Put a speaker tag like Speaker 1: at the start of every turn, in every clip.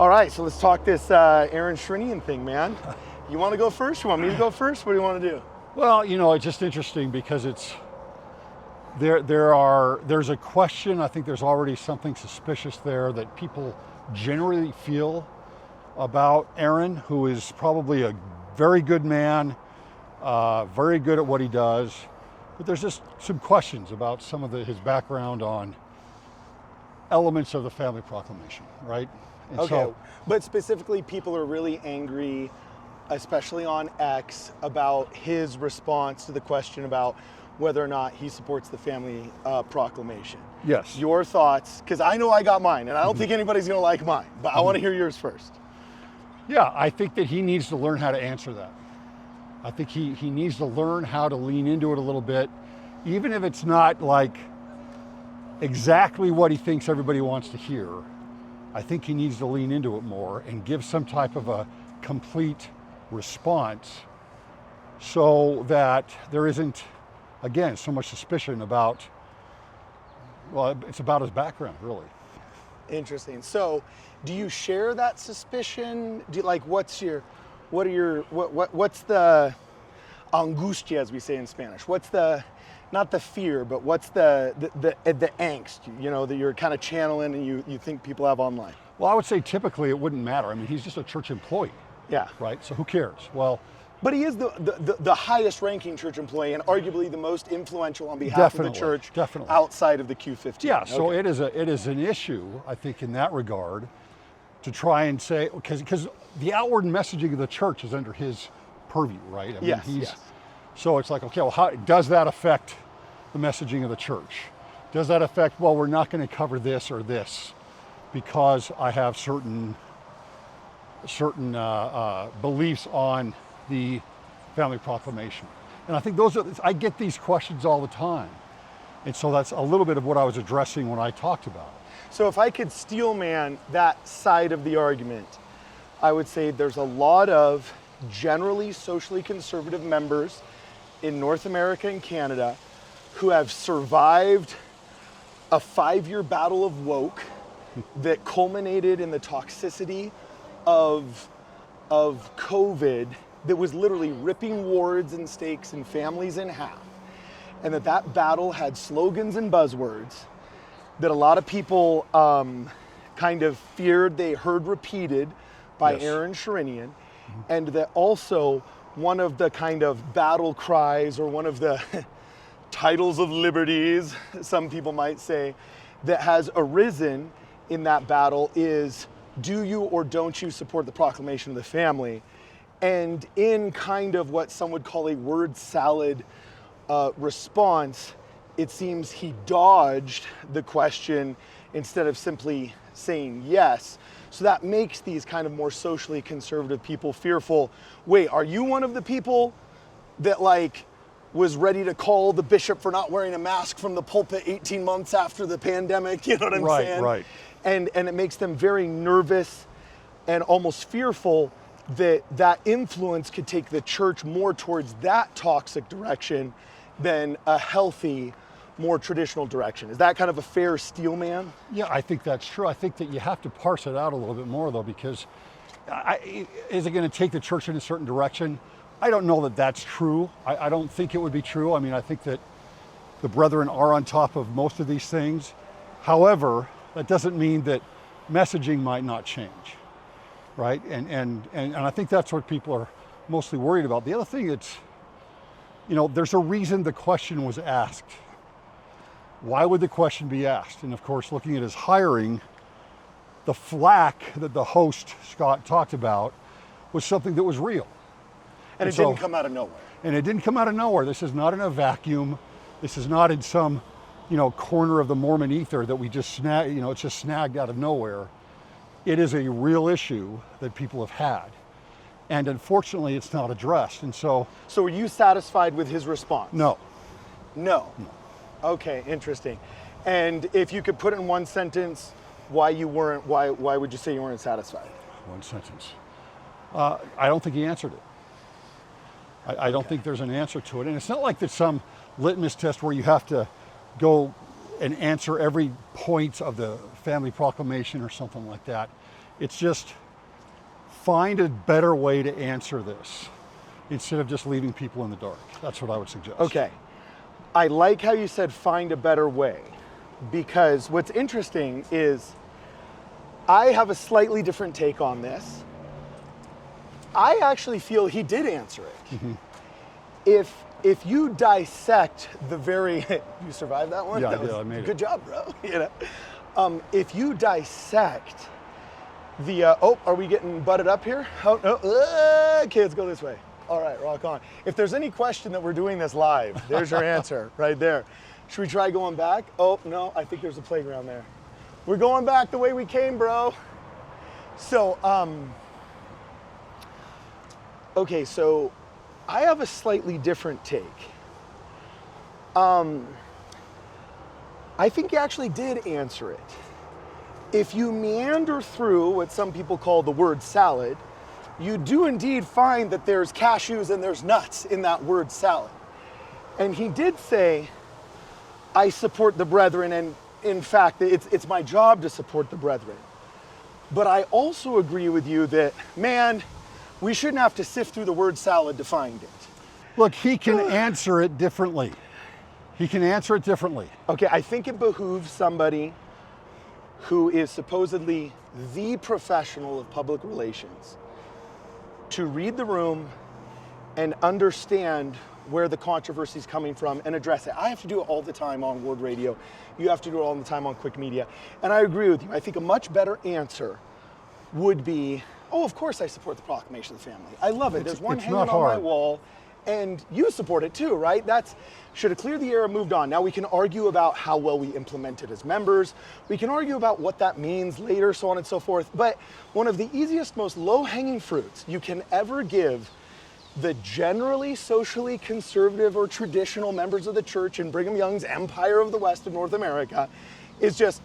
Speaker 1: All right, so let's talk this Aaron Sherinian thing, man. You want to go first? You want me to go first? What do you want to do?
Speaker 2: Well, it's just interesting because there's a question. I think there's already something suspicious there that people generally feel about Aaron, who is probably a very good man, very good at what he does. But there's just some questions about some of his background on elements of the Family Proclamation, right? And
Speaker 1: okay, but specifically people are really angry, especially on X, about his response to the question about whether or not he supports the Family Proclamation.
Speaker 2: Yes.
Speaker 1: Your thoughts, because I know I got mine, and I don't think anybody's going to like mine, but I want to hear yours first.
Speaker 2: Yeah, I think that he needs to learn how to answer that. I think he needs to learn how to lean into it a little bit, even if it's not like exactly what he thinks everybody wants to hear. I think he needs to lean into it more and give some type of a complete response so that there isn't, again, so much suspicion about, well, it's about his background, really.
Speaker 1: Interesting. So, do you share that suspicion? What's the angustia, as we say in Spanish? What's the, not the fear, but what's the angst, that you're kind of channeling and you think people have online?
Speaker 2: Well, I would say typically it wouldn't matter. I mean, he's just a church employee.
Speaker 1: Yeah.
Speaker 2: Right? So who cares? Well,
Speaker 1: but he is the highest ranking church employee and arguably the most influential on behalf of the church outside of the Q15.
Speaker 2: Yeah, so it is an issue, I think, in that regard, to try and say, because the outward messaging of the church is under his purview, right? I mean,
Speaker 1: yes.
Speaker 2: So it's like, okay, well, how does that affect the messaging of the church? Does that affect, well, we're not going to cover this or this because I have certain beliefs on the Family Proclamation? And I think I get these questions all the time. And so that's a little bit of what I was addressing when I talked about it.
Speaker 1: So if I could steel man that side of the argument, I would say there's a lot of generally socially conservative members in North America and Canada who have survived a 5-year battle of woke that culminated in the toxicity of COVID that was literally ripping wards and stakes and families in half. And that battle had slogans and buzzwords that a lot of people kind of feared they heard repeated by Aaron Sherinian, and that also one of the kind of battle cries or one of the titles of liberties, some people might say, that has arisen in that battle is, do you or don't you support the proclamation of the family? And in kind of what some would call a word salad response, it seems he dodged the question instead of simply saying yes. So that makes these kind of more socially conservative people fearful. Wait, are you one of the people that was ready to call the bishop for not wearing a mask from the pulpit 18 months after the pandemic? You know what I'm saying?
Speaker 2: Right.
Speaker 1: And it makes them very nervous and almost fearful that influence could take the church more towards that toxic direction than a healthy, more traditional direction. Is that kind of a fair steel man?
Speaker 2: Yeah, I think that's true. I think that you have to parse it out a little bit more, though, because is it going to take the church in a certain direction? I don't know that that's true. I don't think it would be true. I mean, I think that the brethren are on top of most of these things. However, that doesn't mean that messaging might not change, right? And I think that's what people are mostly worried about. The other thing that's, there's a reason the question was asked. Why would the question be asked? And of course, looking at his hiring, the flack that the host, Scott, talked about was something that was real.
Speaker 1: And it didn't come out of nowhere.
Speaker 2: And it didn't come out of nowhere. This is not in a vacuum. This is not in some, corner of the Mormon ether that we just snag, it's just snagged out of nowhere. It is a real issue that people have had. And unfortunately, it's not addressed. And so
Speaker 1: were you satisfied with his response?
Speaker 2: No.
Speaker 1: Okay, interesting. And if you could put in one sentence why would you say you weren't satisfied?
Speaker 2: One sentence. I don't think he answered it. I don't think there's an answer to it. And it's not like there's some litmus test where you have to go and answer every point of the Family Proclamation or something like that. It's just find a better way to answer this instead of just leaving people in the dark. That's what I would suggest.
Speaker 1: Okay. I like how you said find a better way, because what's interesting is I have a slightly different take on this. I actually feel he did answer it.
Speaker 2: Mm-hmm.
Speaker 1: If you dissect the very, you survived that one?
Speaker 2: Yeah,
Speaker 1: that
Speaker 2: I did. I made it.
Speaker 1: Good job, bro. You know, if you dissect the, are we getting butted up here? Oh, no, kids, go this way. All right, rock on. If there's any question that we're doing this live, there's your answer right there. Should we try going back? Oh, no, I think there's a playground there. We're going back the way we came, bro. So, okay, so I have a slightly different take. I think he actually did answer it. If you meander through what some people call the word salad, you do indeed find that there's cashews and there's nuts in that word salad. And he did say, I support the brethren, and in fact, it's my job to support the brethren. But I also agree with you that, man, we shouldn't have to sift through the word salad to find it.
Speaker 2: Look, he can answer it differently. He can answer it differently.
Speaker 1: Okay, I think it behooves somebody who is supposedly the professional of public relations to read the room and understand where the controversy is coming from and address it. I have to do it all the time on Word Radio. You have to do it all the time on Cwic Media. And I agree with you. I think a much better answer would be, oh, of course I support the Proclamation of the Family. I love it. There's one hanging on my wall, and you support it too, right? Should have cleared the air and moved on. Now we can argue about how well we implement it as members. We can argue about what that means later, so on and so forth. But one of the easiest, most low-hanging fruits you can ever give the generally socially conservative or traditional members of the church in Brigham Young's Empire of the West of North America is just,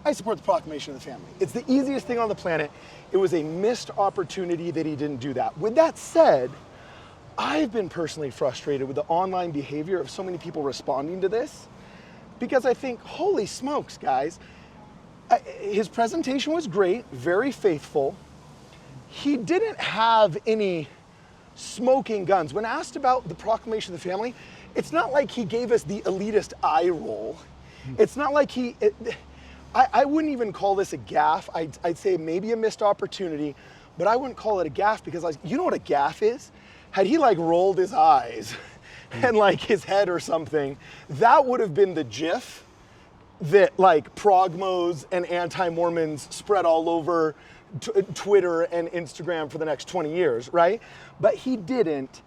Speaker 1: I support the Proclamation of the Family. It's the easiest thing on the planet. It was a missed opportunity that he didn't do that. With that said, I've been personally frustrated with the online behavior of so many people responding to this, because I think, holy smokes, guys, his presentation was great, very faithful. He didn't have any smoking guns. When asked about the Proclamation of the Family, it's not like he gave us the elitist eye roll. It's not like I wouldn't even call this a gaffe. I'd say maybe a missed opportunity, but I wouldn't call it a gaffe, because you know what a gaffe is? Had he rolled his eyes and his head or something, that would have been the GIF that progmos and anti-Mormons spread all over Twitter and Instagram for the next 20 years, right? But he didn't.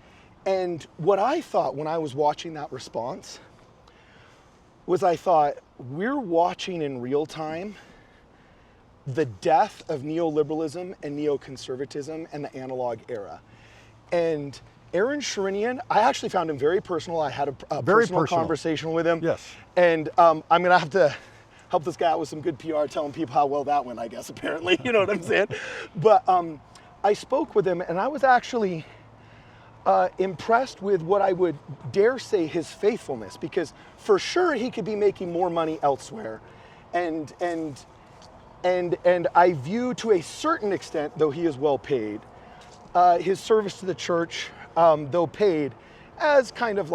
Speaker 1: And what I thought when I was watching that response was, I thought, we're watching in real time the death of neoliberalism and neoconservatism and the analog era. And Aaron Sherinian, I actually found him very personal. I had a personal conversation with him.
Speaker 2: Yes.
Speaker 1: And I'm going to have to help this guy out with some good PR, telling people how well that went, I guess, apparently. You know what I'm saying? But I spoke with him, and I was actually impressed with what I would dare say his faithfulness, because for sure he could be making more money elsewhere. And I view, to a certain extent, though he is well paid, his service to the church, though paid, as kind of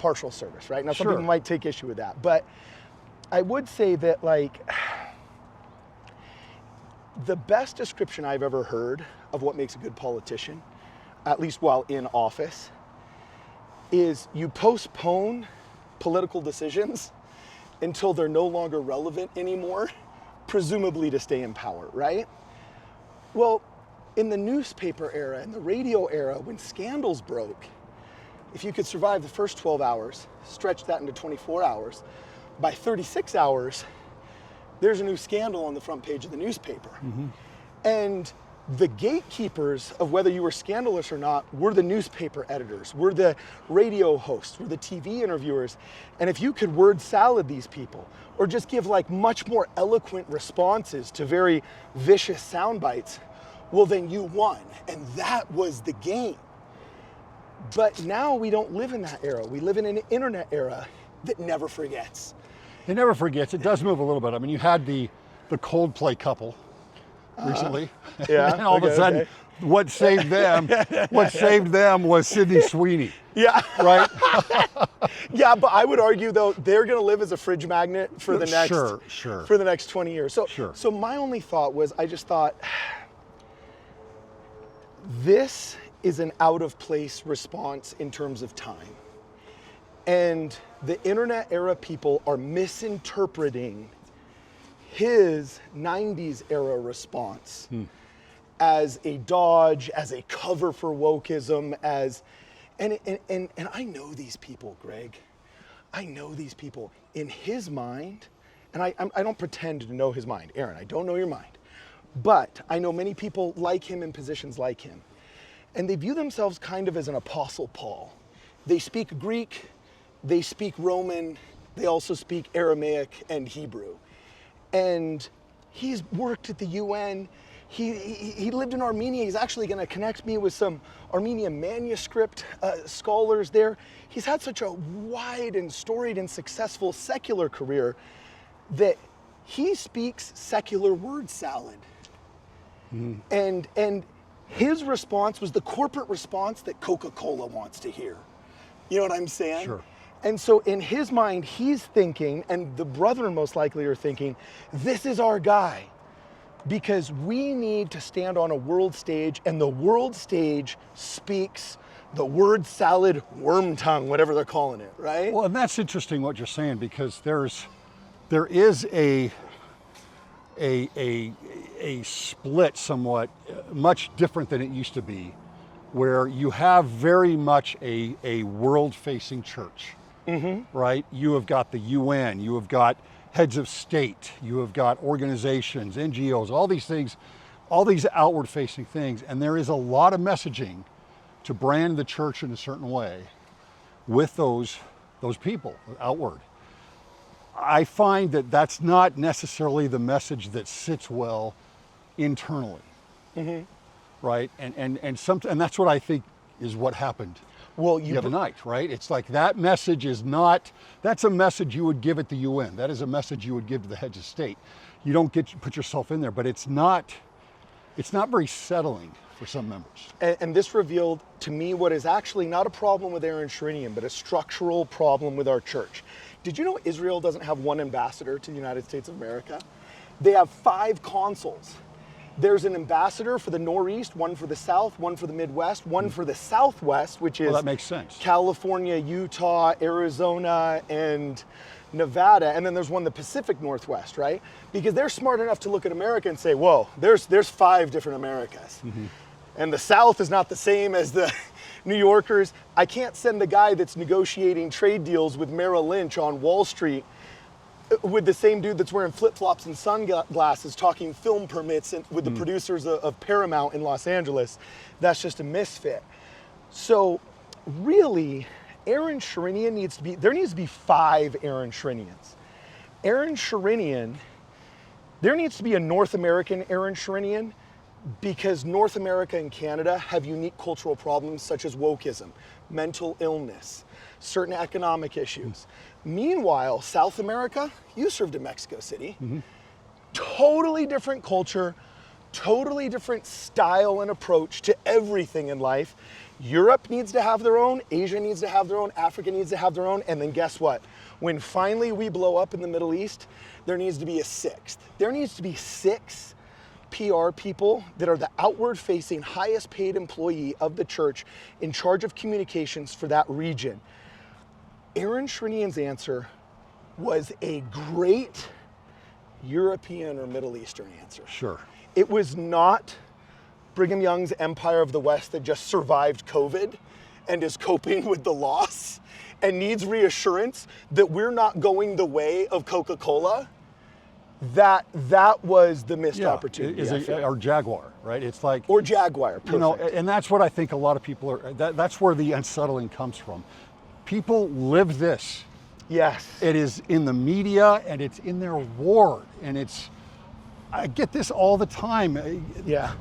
Speaker 1: partial service, right? Now, some people might take issue with that, but I would say that the best description I've ever heard of what makes a good politician, at least while in office, is you postpone political decisions until they're no longer relevant anymore, presumably to stay in power, right? Well, in the newspaper era, in the radio era, when scandals broke, if you could survive the first 12 hours, stretch that into 24 hours, by 36 hours, there's a new scandal on the front page of the newspaper. Mm-hmm. And the gatekeepers of whether you were scandalous or not were the newspaper editors, were the radio hosts, were the TV interviewers. And if you could word salad these people, or just give much more eloquent responses to very vicious sound bites, well, then you won. And that was the game. But now we don't live in that era. We live in an internet era that never forgets.
Speaker 2: It never forgets. It does move a little bit. I mean, you had the Coldplay couple recently.
Speaker 1: Yeah,
Speaker 2: And all of a sudden, what saved them was Sydney Sweeney.
Speaker 1: Yeah.
Speaker 2: Right?
Speaker 1: Yeah, but I would argue though they're going to live as a fridge magnet for the next
Speaker 2: Sure.
Speaker 1: for the next 20 years. So
Speaker 2: Sure.
Speaker 1: so my only thought was I just thought this is an out of place response in terms of time. And the internet era people are misinterpreting his 90s era response as a dodge, as a cover for wokeism, and I know these people, Greg. I know these people. In his mind, and I don't pretend to know his mind. Aaron, I don't know your mind. But I know many people like him in positions like him. And they view themselves kind of as an Apostle Paul. They speak Greek, they speak Roman, they also speak Aramaic and Hebrew. And he's worked at the UN. He lived in Armenia. He's actually going to connect me with some Armenian manuscript scholars there. He's had such a wide and storied and successful secular career that he speaks secular word salad. And his response was the corporate response that Coca-Cola wants to hear. You know what I'm saying?
Speaker 2: Sure.
Speaker 1: And so in his mind, he's thinking, and the brethren most likely are thinking, this is our guy. Because we need to stand on a world stage, and the world stage speaks the word salad, worm tongue, whatever they're calling it, right?
Speaker 2: Well, and that's interesting what you're saying, because there is a split somewhat, much different than it used to be, where you have very much a world-facing church, right? You have got the UN, you have got heads of state, you have got organizations, NGOs, all these things, all these outward-facing things, and there is a lot of messaging to brand the church in a certain way with those people outward. I find that that's not necessarily the message that sits well internally, right? And that's what I think is what happened the other night, right? It's like that message is not, that's a message you would give at the UN. That is a message you would give to the heads of state. You don't put yourself in there, but it's not very settling for some members.
Speaker 1: And this revealed to me what is actually not a problem with Aaron Sherinian, but a structural problem with our church. Did you know Israel doesn't have one ambassador to the United States of America? They have 5 consuls. There's an ambassador for the Northeast, one for the South, one for the Midwest, one for the Southwest, which is
Speaker 2: that makes sense.
Speaker 1: California, Utah, Arizona, and Nevada. And then there's one in the Pacific Northwest, right? Because they're smart enough to look at America and say, whoa, there's 5 different Americas. And the South is not the same as the New Yorkers. I can't send the guy that's negotiating trade deals with Merrill Lynch on Wall Street with the same dude that's wearing flip-flops and sunglasses talking film permits with the producers of Paramount in Los Angeles. That's just a misfit. So really, Aaron Sherinian there needs to be 5 Aaron Sherinians. Aaron Sherinian, there needs to be a North American Aaron Sherinian, because North America and Canada have unique cultural problems such as wokeism, mental illness, certain economic issues. Meanwhile, South America, you served in Mexico City, totally different culture, totally different style and approach to everything in life. Europe needs to have their own, Asia needs to have their own, Africa needs to have their own, and then guess what? When finally we blow up in the Middle East, there needs to be a 6th. There needs to be 6 PR people that are the outward-facing, highest-paid employee of the church in charge of communications for that region. Aaron Sherinian's answer was a great European or Middle Eastern answer.
Speaker 2: Sure.
Speaker 1: It was not Brigham Young's Empire of the West that just survived COVID and is coping with the loss and needs reassurance that we're not going the way of Coca-Cola. That was the missed opportunity.
Speaker 2: Or Jaguar, right? It's like,
Speaker 1: or Jaguar, perfect.
Speaker 2: You know, and that's what I think a lot of people are. That's where the unsettling comes from. People live this.
Speaker 1: Yes.
Speaker 2: It is in the media and it's in their ward, and I get this all the time.
Speaker 1: Yeah.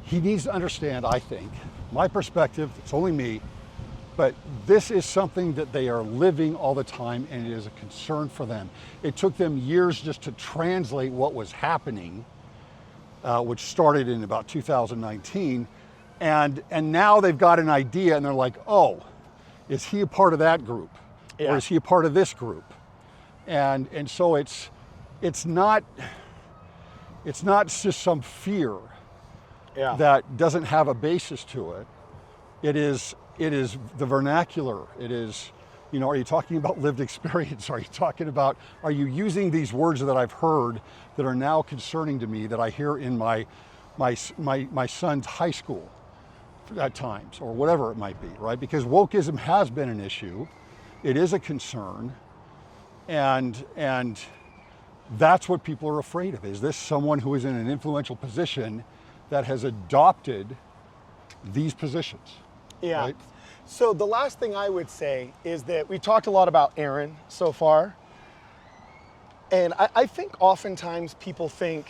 Speaker 2: He needs to understand, I think, my perspective, it's only me, but this is something that they are living all the time, and it is a concern for them. It took them years just to translate what was happening which started in about 2019. And now they've got an idea and they're like, oh, is he a part of that group?
Speaker 1: Yeah.
Speaker 2: Or is he a part of this group? And so it's not just some fear
Speaker 1: Yeah.
Speaker 2: that doesn't have a basis to it. It is the vernacular. It is, are you talking about lived experience? Are you using these words that I've heard that are now concerning to me that I hear in my son's high school at times, or whatever it might be, right? Because wokeism has been an issue. It is a concern. And that's what people are afraid of. Is this someone who is in an influential position that has adopted these positions?
Speaker 1: Yeah.
Speaker 2: Right?
Speaker 1: So the last thing I would say is that we talked a lot about Aaron so far. And I think oftentimes people think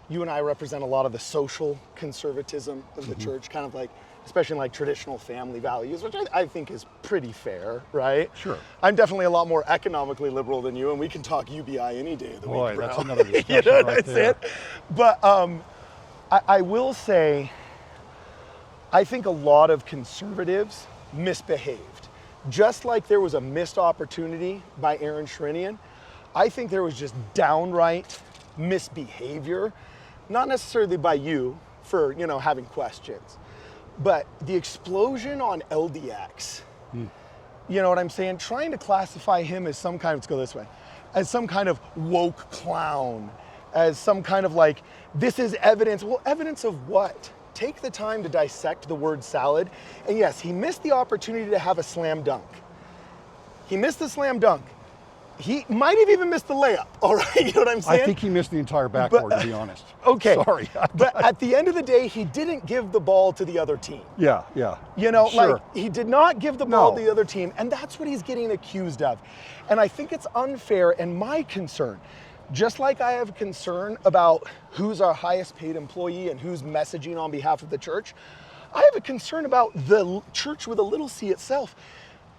Speaker 1: you and I represent a lot of the social conservatism of the church, kind of like, especially in like traditional family values, which I think is pretty fair, right?
Speaker 2: Sure.
Speaker 1: I'm definitely a lot more economically liberal than you, and we can talk UBI any day of the
Speaker 2: Boy,
Speaker 1: week, bro.
Speaker 2: that's another discussion
Speaker 1: You know what
Speaker 2: right
Speaker 1: I'm
Speaker 2: there.
Speaker 1: saying? But I will say, I think a lot of conservatives misbehaved. Just like there was a missed opportunity by Aaron Sherinian, I think there was just downright misbehavior, not necessarily by you for, having questions, but the explosion on LDX, you know what I'm saying? Trying to classify him as some kind of, let's go this way, as some kind of woke clown, as some kind of like, this is evidence. Well, evidence of what? Take the time to dissect the word salad. And yes, he missed the opportunity to have a slam dunk. He missed the slam dunk. He might have even missed the layup, all right? You know what I'm saying?
Speaker 2: I think he missed the entire backboard, to be honest.
Speaker 1: Okay.
Speaker 2: Sorry.
Speaker 1: But at the end of the day, he didn't give the ball to the other team.
Speaker 2: Yeah.
Speaker 1: Sure. Like he did not give the ball to
Speaker 2: No.
Speaker 1: the other team, and that's what he's getting accused of. And I think it's unfair, and my concern, just like I have concern about who's our highest paid employee and who's messaging on behalf of the church, I have a concern about the church with a little c itself.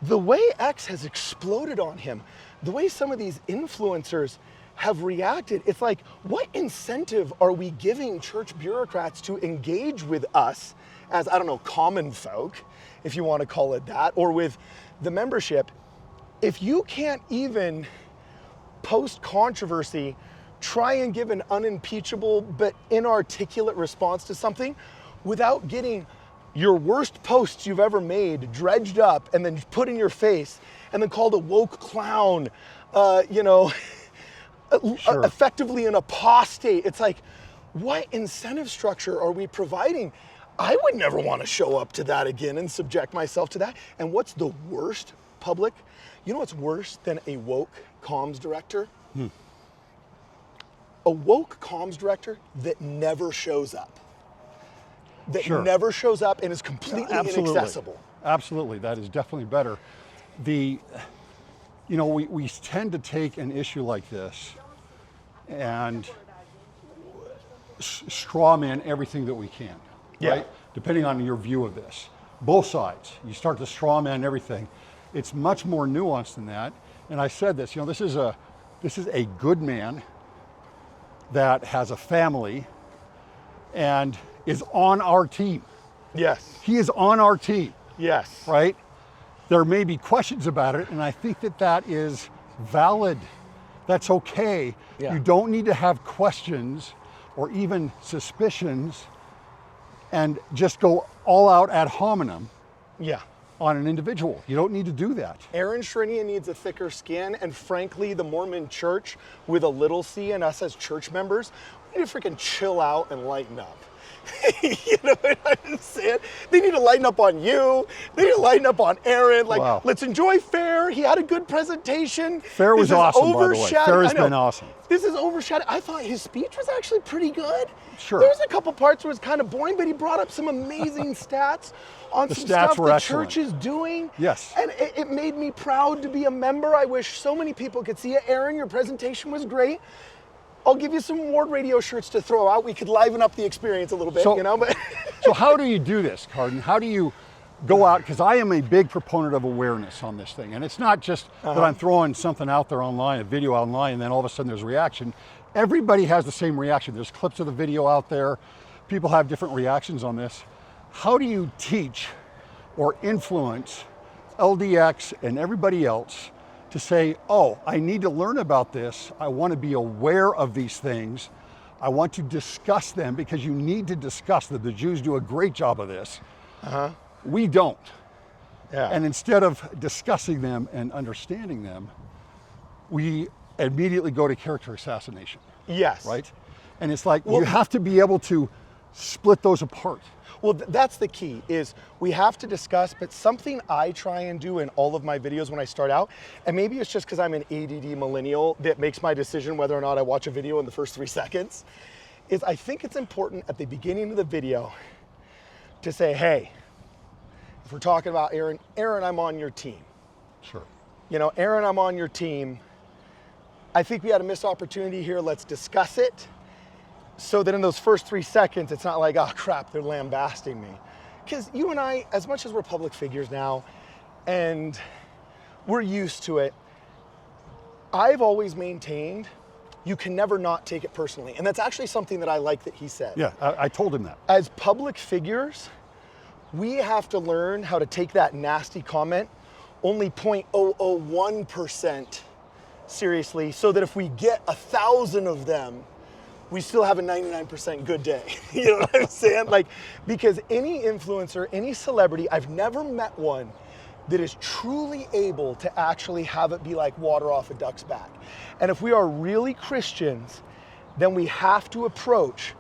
Speaker 1: The way X has exploded on him, the way some of these influencers have reacted, it's like, what incentive are we giving church bureaucrats to engage with us as, common folk, if you want to call it that, or with the membership, if you can't even post-controversy try and give an unimpeachable but inarticulate response to something without getting your worst posts you've ever made dredged up and then put in your face and then called a woke clown,
Speaker 2: Sure.
Speaker 1: effectively an apostate. It's like, what incentive structure are we providing? I would never want to show up to that again and subject myself to that. And what's the worst public? You know what's worse than a woke comms director? A woke comms director that never shows up. That
Speaker 2: Sure.
Speaker 1: never shows up and is completely
Speaker 2: Absolutely.
Speaker 1: inaccessible.
Speaker 2: Absolutely, that is definitely better. We tend to take an issue like this and straw man everything that we can,
Speaker 1: Yeah.
Speaker 2: right? Depending on your view of this. Both sides, you start to straw man everything. It's much more nuanced than that. And I said this, this is a good man that has a family and is on our team.
Speaker 1: Yes.
Speaker 2: He is on our team.
Speaker 1: Yes.
Speaker 2: Right? There may be questions about it, and I think that is valid. That's okay.
Speaker 1: Yeah.
Speaker 2: You don't need to have questions or even suspicions and just go all out ad hominem
Speaker 1: Yeah.
Speaker 2: on an individual. You don't need to do that.
Speaker 1: Aaron Sherinian needs a thicker skin, and frankly, the Mormon church with a little c and us as church members, we need to freaking chill out and lighten up. You know what I'm saying? They need to lighten up on you. They need to lighten up on Aaron. Like,
Speaker 2: Wow.
Speaker 1: let's enjoy Fair. He had a good presentation.
Speaker 2: Fair was
Speaker 1: This is
Speaker 2: awesome, by the way.
Speaker 1: overshadowed-
Speaker 2: Fair has
Speaker 1: I know.
Speaker 2: been awesome.
Speaker 1: This is overshadowed. I thought his speech was actually pretty good.
Speaker 2: Sure.
Speaker 1: There was a couple parts where it was kind of boring, but he brought up some amazing stats on
Speaker 2: The
Speaker 1: some
Speaker 2: stats
Speaker 1: stuff
Speaker 2: were
Speaker 1: the
Speaker 2: excellent.
Speaker 1: church is doing.
Speaker 2: Yes.
Speaker 1: And it made me proud to be a member. I wish so many people could see it. Aaron, your presentation was great. I'll give you some Ward Radio shirts to throw out. We could liven up the experience a little bit, but
Speaker 2: So how do you do this, Cardon? How do you go out? Because I am a big proponent of awareness on this thing. And it's not just that I'm throwing something out there online, a video online, and then all of a sudden there's a reaction. everybody has the same reaction. There's clips of the video out there. People have different reactions on this. How do you teach or influence LDX and everybody else to say, oh, I need to learn about this. I want to be aware of these things. I want to discuss them, because you need to discuss them. The Jews do a great job of this. We don't.
Speaker 1: Yeah.
Speaker 2: And instead of discussing them and understanding them, we immediately go to character assassination.
Speaker 1: Yes.
Speaker 2: Right? And it's like, you have to be able to split those apart.
Speaker 1: Well, that's the key, is we have to discuss, but something I try and do in all of my videos when I start out, and maybe it's just because I'm an ADD millennial that makes my decision whether or not I watch a video in the first 3 seconds, is I think it's important at the beginning of the video to say, hey, if we're talking about Aaron, I'm on your team.
Speaker 2: Sure.
Speaker 1: You know, Aaron, I'm on your team. I think we had a missed opportunity here. Let's discuss it. So that in those first 3 seconds, it's not like, oh crap, they're lambasting me. Because you and I, as much as we're public figures now, and we're used to it, I've always maintained you can never not take it personally. And that's actually something that I like that he said.
Speaker 2: Yeah, I told him that.
Speaker 1: As public figures, we have to learn how to take that nasty comment only 0.001% seriously, so that if we get 1,000 of them, we still have a 99% good day. You know what I'm saying? Like, because any influencer, any celebrity, I've never met one that is truly able to actually have it be like water off a duck's back. And if we are really Christians, then we have to approach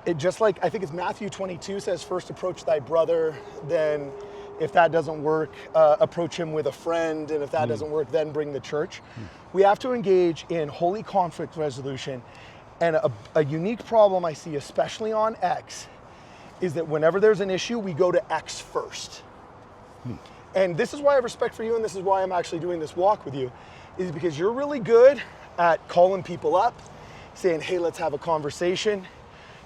Speaker 1: it just like, I think it's Matthew 22 says, first approach thy brother, then if that doesn't work, approach him with a friend, and if that doesn't work, then bring the church. We have to engage in holy conflict resolution. And a unique problem I see, especially on X, is that whenever there's an issue, we go to X first. And this is why I have respect for you, and this is why I'm actually doing this walk with you, is because you're really good at calling people up, saying, hey, let's have a conversation.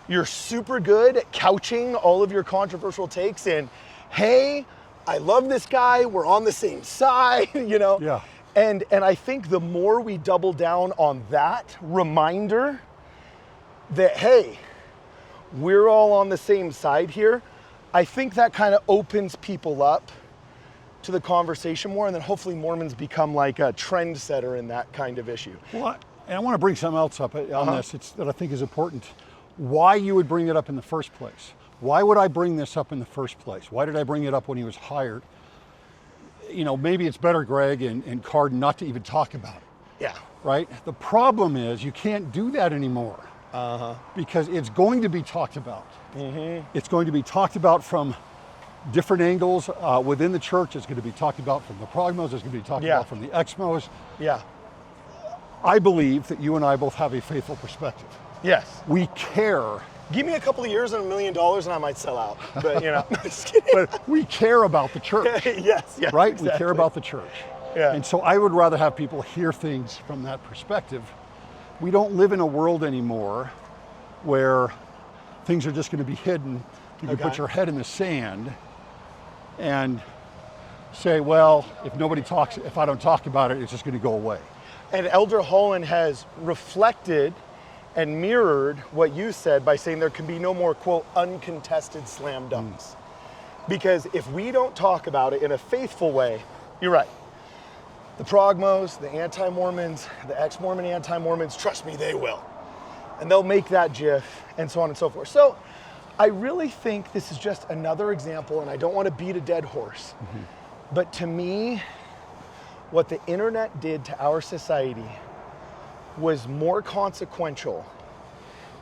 Speaker 1: You're super good at couching all of your controversial takes in, hey, I love this guy, we're on the same side, you know?
Speaker 2: Yeah.
Speaker 1: And I think the more we double down on that reminder that, hey, we're all on the same side here, I think that kind of opens people up to the conversation more, and then hopefully Mormons become like a trendsetter in that kind of issue.
Speaker 2: Well, and I want to bring something else up on this that I think is important. Why you would bring it up in the first place. Why would I bring this up in the first place? Why did I bring it up when he was hired? You know, maybe it's better, Greg and Cardon, not to even talk about it.
Speaker 1: Yeah.
Speaker 2: Right? The problem is you can't do that anymore. Because it's going to be talked about. It's going to be talked about from different angles within the church. It's going to be talked about from the Progmos. It's going to be talked about from the Exmos.
Speaker 1: Yeah.
Speaker 2: I believe that you and I both have a faithful perspective.
Speaker 1: Yes.
Speaker 2: We care.
Speaker 1: Give me a couple of years and $1 million and I might sell out. But, you know, just kidding.
Speaker 2: But we care about the church.
Speaker 1: Yes.
Speaker 2: Right?
Speaker 1: Exactly.
Speaker 2: We care about the church.
Speaker 1: Yeah.
Speaker 2: And so I would rather have people hear things from that perspective. We don't live in a world anymore where things are just going to be hidden. You can put your head in the sand and say, well, if I don't talk about it, it's just going to go away.
Speaker 1: And Elder Holland has reflected and mirrored what you said by saying there can be no more, quote, uncontested slam dunks. Because if we don't talk about it in a faithful way, you're right. The Progmos, the anti-Mormons, the ex-Mormon anti-Mormons, trust me, they will. And they'll make that GIF and so on and so forth. So I really think this is just another example, and I don't want to beat a dead horse. But to me, what the internet did to our society was more consequential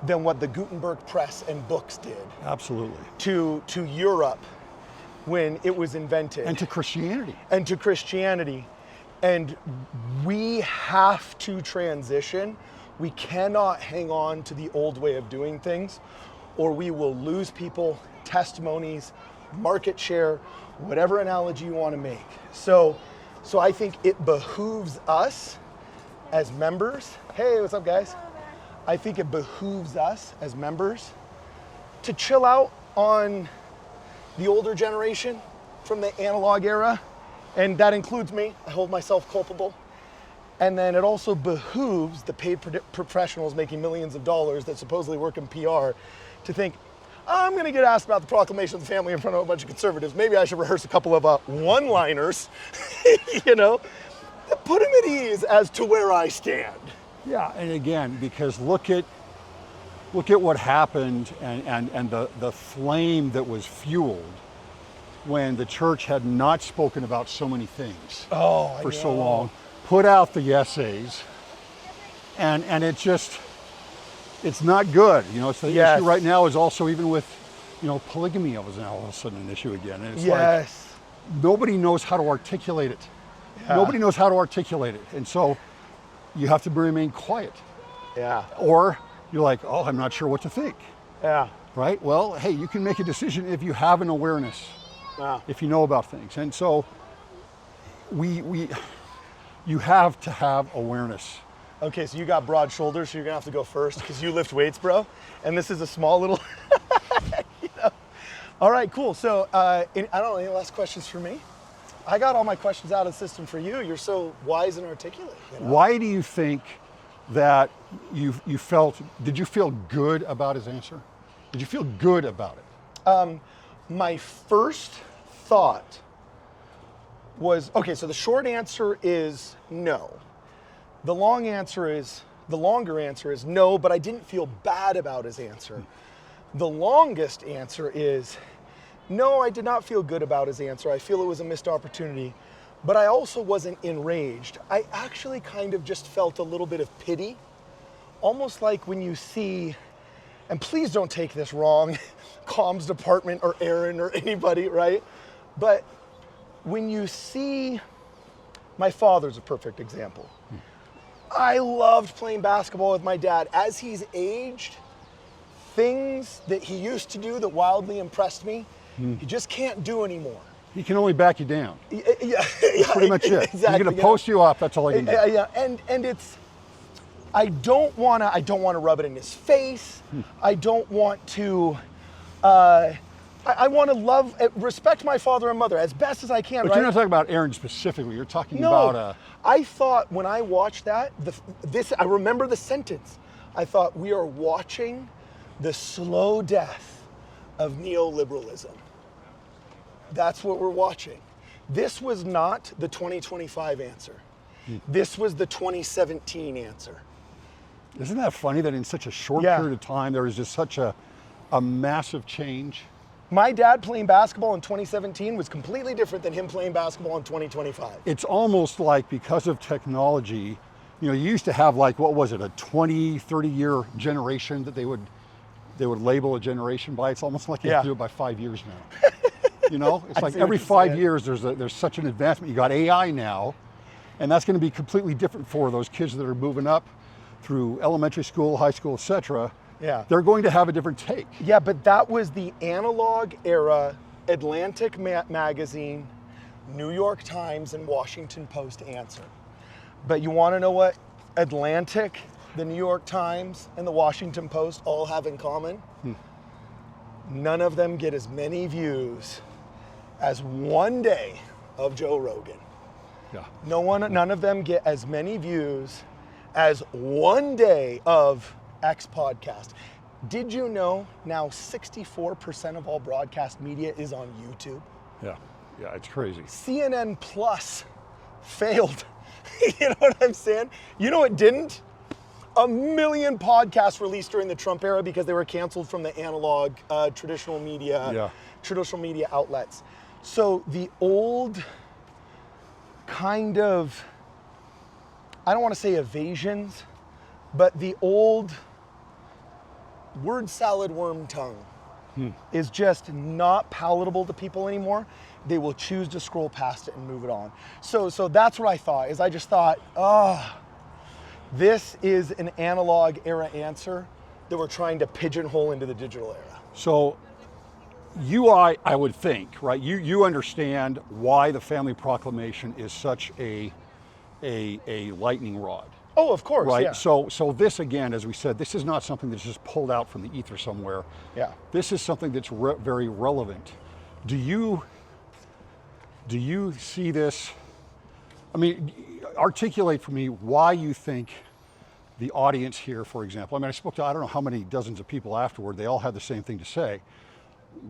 Speaker 1: than what the Gutenberg press and books did.
Speaker 2: Absolutely.
Speaker 1: To Europe when it was invented.
Speaker 2: And to Christianity.
Speaker 1: And to Christianity. And we have to transition. We cannot hang on to the old way of doing things, or we will lose people, testimonies, market share, whatever analogy you want to make. So I think it behooves us as members. Hey, what's up, guys? I think it behooves us as members to chill out on the older generation from the analog era. And that includes me. I hold myself culpable. And then it also behooves the paid professionals making millions of dollars that supposedly work in PR to think, I'm going to get asked about the proclamation of the family in front of a bunch of conservatives. Maybe I should rehearse a couple of one-liners, you know, that put him at ease as to where I stand.
Speaker 2: Yeah, and again, because look at what happened and the flame that was fueled when the church had not spoken about so many things for so long, put out the essays, and it's not good. You know, it's the issue right now is also even with, you know, polygamy was now all of a sudden an issue again. And it's like nobody knows how to articulate it. Yeah. Nobody knows how to articulate it. And so you have to remain quiet.
Speaker 1: Yeah.
Speaker 2: Or you're like, oh, I'm not sure what to think.
Speaker 1: Yeah.
Speaker 2: Right? Well, hey, you can make a decision if you have an awareness, if you know about things. And so you have to have awareness.
Speaker 1: Okay, so you got broad shoulders, so you're gonna have to go first because you lift weights, bro. And this is a small little, you know. All right, cool. So I don't know, any last questions for me? I got all my questions out of the system for you. You're so wise and articulate. You know?
Speaker 2: Why do you think that you felt, did you feel good about his answer? Did you feel good about it?
Speaker 1: My first thought was, okay, so the short answer is no. The longer answer is no, but I didn't feel bad about his answer. The longest answer is, no, I did not feel good about his answer. I feel it was a missed opportunity, but I also wasn't enraged. I actually kind of just felt a little bit of pity, almost like when you see, and please don't take this wrong, comms department or Aaron or anybody, right? But when you see, my father's a perfect example. I loved playing basketball with my dad. As he's aged, things that he used to do that wildly impressed me, he just can't do anymore.
Speaker 2: He can only back you down.
Speaker 1: Yeah,
Speaker 2: that's pretty much it.
Speaker 1: Exactly.
Speaker 2: He's gonna post you up, that's all he can do.
Speaker 1: Yeah, and it's, I don't wanna rub it in his face. I don't want to, I want to respect my father and mother as best as I can.
Speaker 2: But
Speaker 1: right?
Speaker 2: You're not talking about Aaron specifically. You're talking
Speaker 1: about.
Speaker 2: No,
Speaker 1: I thought when I watched that, I remember the sentence. I thought we are watching the slow death of neoliberalism. That's what we're watching. This was not the 2025 answer. This was the 2017 answer.
Speaker 2: Isn't that funny that in such a short period of time there is just such a massive change?
Speaker 1: My dad playing basketball in 2017 was completely different than him playing basketball in 2025.
Speaker 2: It's almost like because of technology, you know, you used to have like, what was it, a 20, 30-year generation that they would label a generation by. It's almost like you have to do it by 5 years now. You know, it's like every 5 years there's such an advancement. You got AI now, and that's going to be completely different for those kids that are moving up through elementary school, high school, etc.
Speaker 1: Yeah.
Speaker 2: They're going to have a different take.
Speaker 1: Yeah, but that was the analog era, Atlantic Magazine, New York Times, and Washington Post answer. But you want to know what Atlantic, the New York Times, and the Washington Post all have in common? None of them get as many views as one day of Joe Rogan.
Speaker 2: Yeah.
Speaker 1: None of them get as many views as one day of X podcast. Did you know now 64% of all broadcast media is on YouTube?
Speaker 2: Yeah, it's crazy.
Speaker 1: CNN Plus failed. You know what I'm saying? You know it didn't? 1 million podcasts released during the Trump era because they were canceled from the analog traditional media outlets. So the old kind of, I don't want to say evasions, but the old word salad worm tongue is just not palatable to people anymore. They will choose to scroll past it and move it on. So that's what I thought, is I just thought, this is an analog era answer that we're trying to pigeonhole into the digital era.
Speaker 2: So I would think, right? You understand why the Family Proclamation is such a lightning rod.
Speaker 1: Oh, of course,
Speaker 2: right?
Speaker 1: Yeah.
Speaker 2: So this, again, as we said, this is not something that's just pulled out from the ether somewhere.
Speaker 1: Yeah.
Speaker 2: This is something that's very relevant. Do you see this? I mean, articulate for me why you think the audience here, for example, I mean, I spoke to, I don't know how many dozens of people afterward, they all had the same thing to say.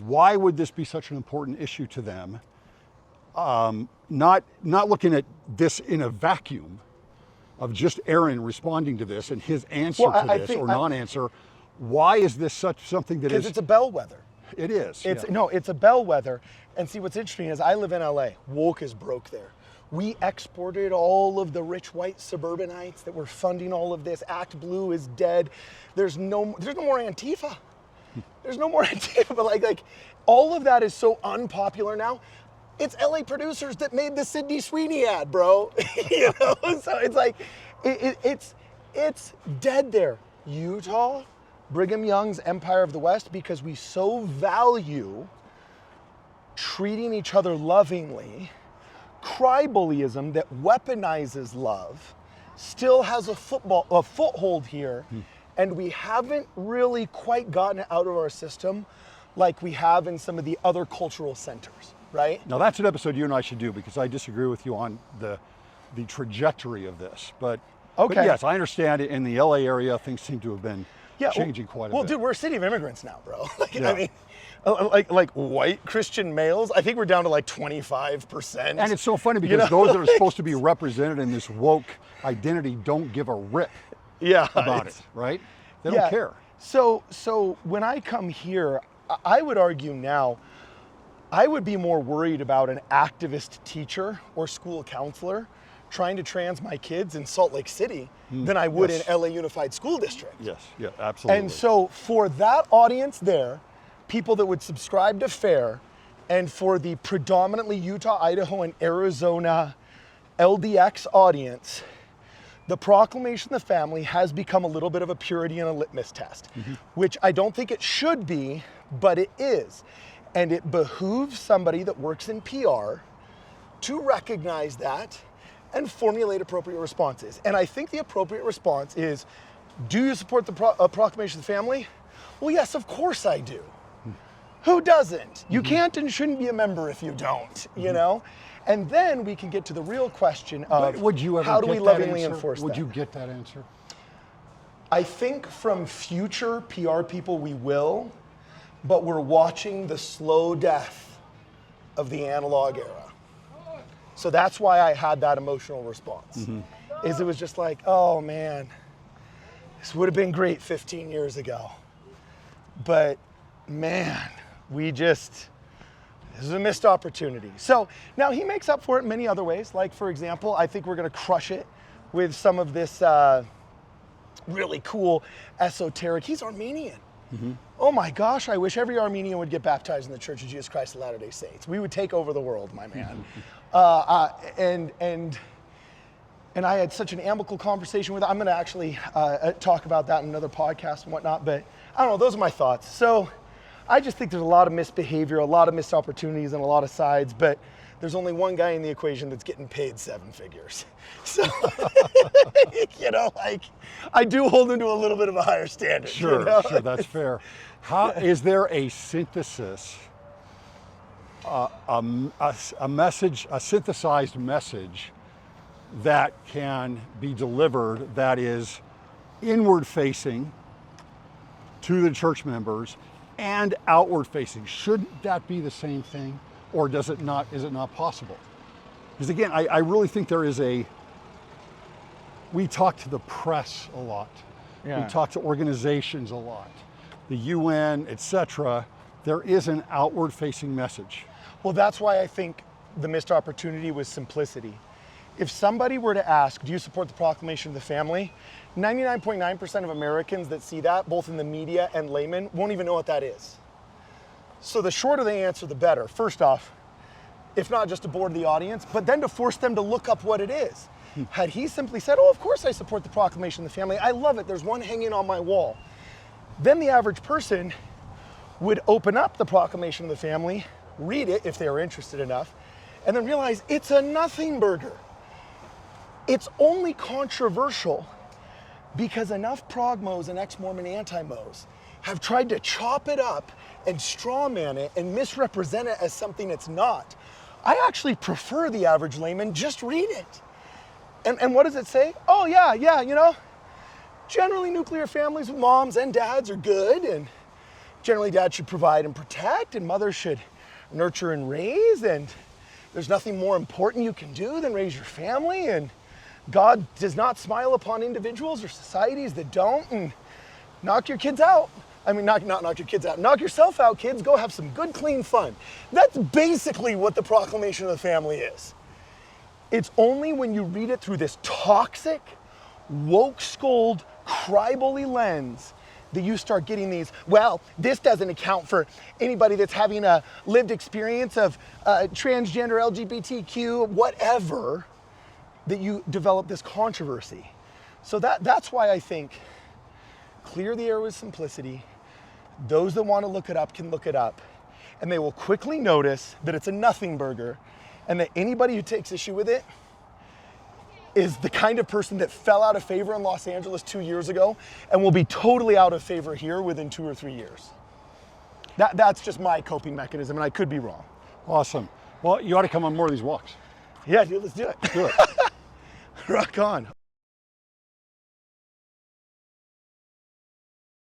Speaker 2: Why would this be such an important issue to them? Not looking at this in a vacuum of just Aaron responding to this and his answer to this or non-answer. Why is this something that is?
Speaker 1: Because it's a bellwether.
Speaker 2: It is.
Speaker 1: It's a bellwether. And see, what's interesting is I live in LA. Woke is broke there. We exported all of the rich white suburbanites that were funding all of this. Act Blue is dead. There's no more Antifa. There's no more Antifa. But like all of that is so unpopular now. It's LA producers that made the Sydney Sweeney ad, bro. You know, so it's like it's dead there. Utah, Brigham Young's Empire of the West, because we so value treating each other lovingly. Cry-bullyism that weaponizes love still has a foothold here, and we haven't really quite gotten it out of our system like we have in some of the other cultural centers, right?
Speaker 2: Now that's an episode you and I should do, because I disagree with you on the trajectory of this. But yes, I understand it. In the LA area, things seem to have been changing quite a bit.
Speaker 1: Well, dude, we're a city of immigrants now, bro. I mean, like white Christian males, I think we're down to like 25%.
Speaker 2: And it's so funny because those that are supposed to be represented in this woke identity don't give a rip about it, right? They don't care.
Speaker 1: So when I come here, I would argue now, I would be more worried about an activist teacher or school counselor trying to trans my kids in Salt Lake City than I would in LA Unified School District.
Speaker 2: Yes, yeah, absolutely.
Speaker 1: And so for that audience there, people that would subscribe to FAIR, and for the predominantly Utah, Idaho, and Arizona LDX audience, the Proclamation of the Family has become a little bit of a purity and a litmus test, which I don't think it should be, but it is. And it behooves somebody that works in PR to recognize that and formulate appropriate responses. And I think the appropriate response is, do you support the Proclamation of the Family? Well, yes, of course I do. Who doesn't? You can't and shouldn't be a member if you don't, you know? And then we can get to the real question of how do we lovingly enforce that?
Speaker 2: Would you get that answer?
Speaker 1: I think from future PR people we will, but we're watching the slow death of the analog era. So that's why I had that emotional response. Is it was just like, oh man, this would have been great 15 years ago. But man, this is a missed opportunity. So now he makes up for it in many other ways. Like, for example, I think we're gonna crush it with some of this really cool esoteric, he's Armenian. Oh my gosh, I wish every Armenian would get baptized in the Church of Jesus Christ of Latter-day Saints. We would take over the world, my man. And I had such an amicable conversation with him. I'm gonna actually talk about that in another podcast and whatnot, but I don't know, those are my thoughts. So I just think there's a lot of misbehavior, a lot of missed opportunities on a lot of sides, but there's only one guy in the equation that's getting paid 7 figures. So, you know, like, I do hold him to a little bit of a higher standard.
Speaker 2: Sure,
Speaker 1: you know?
Speaker 2: sure, that's fair. How is there a synthesis, a message, a synthesized message that can be delivered that is inward facing to the church members and outward facing? Shouldn't that be the same thing, or is it not possible? Because again, I really think there is we talk to the press a lot. We talk to organizations a lot, the UN, etc. There is an outward facing message.
Speaker 1: Well, that's why I think the missed opportunity was simplicity. If somebody were to ask, do you support the Proclamation of the Family? 99.9% of Americans that see that, both in the media and laymen, won't even know what that is. So the shorter the answer, the better. First off, if not just to board the audience, but then to force them to look up what it is. Had he simply said, oh, of course I support the Proclamation of the Family. I love it. There's one hanging on my wall. Then the average person would open up the Proclamation of the Family, read it if they were interested enough, and then realize it's a nothing burger. It's only controversial because enough progmos and ex-Mormon anti-mos have tried to chop it up and strawman it and misrepresent it as something it's not. I actually prefer the average layman just read it And what does it say? Oh yeah, you know, generally nuclear families with moms and dads are good, and generally dad should provide and protect, and mothers should nurture and raise, and there's nothing more important you can do than raise your family, and God does not smile upon individuals or societies that don't, and knock your kids out. I mean, not knock your kids out. Knock yourself out, kids. Go have some good, clean fun. That's basically what the proclamation of the family is. It's only when you read it through this toxic, woke, scold, cry-bully lens that you start getting these, well, this doesn't account for anybody that's having a lived experience of transgender, LGBTQ, whatever, that you develop this controversy. So that's why I think clear the air with simplicity. Those that want to look it up can look it up, and they will quickly notice that it's a nothing burger, and that anybody who takes issue with it is the kind of person that fell out of favor in Los Angeles 2 years ago and will be totally out of favor here within 2 or 3 years. That's just my coping mechanism, and I could be wrong.
Speaker 2: Awesome. Well, you ought to come on more of these walks.
Speaker 1: Yeah, dude, let's do it.
Speaker 2: Do it.
Speaker 1: Rock on.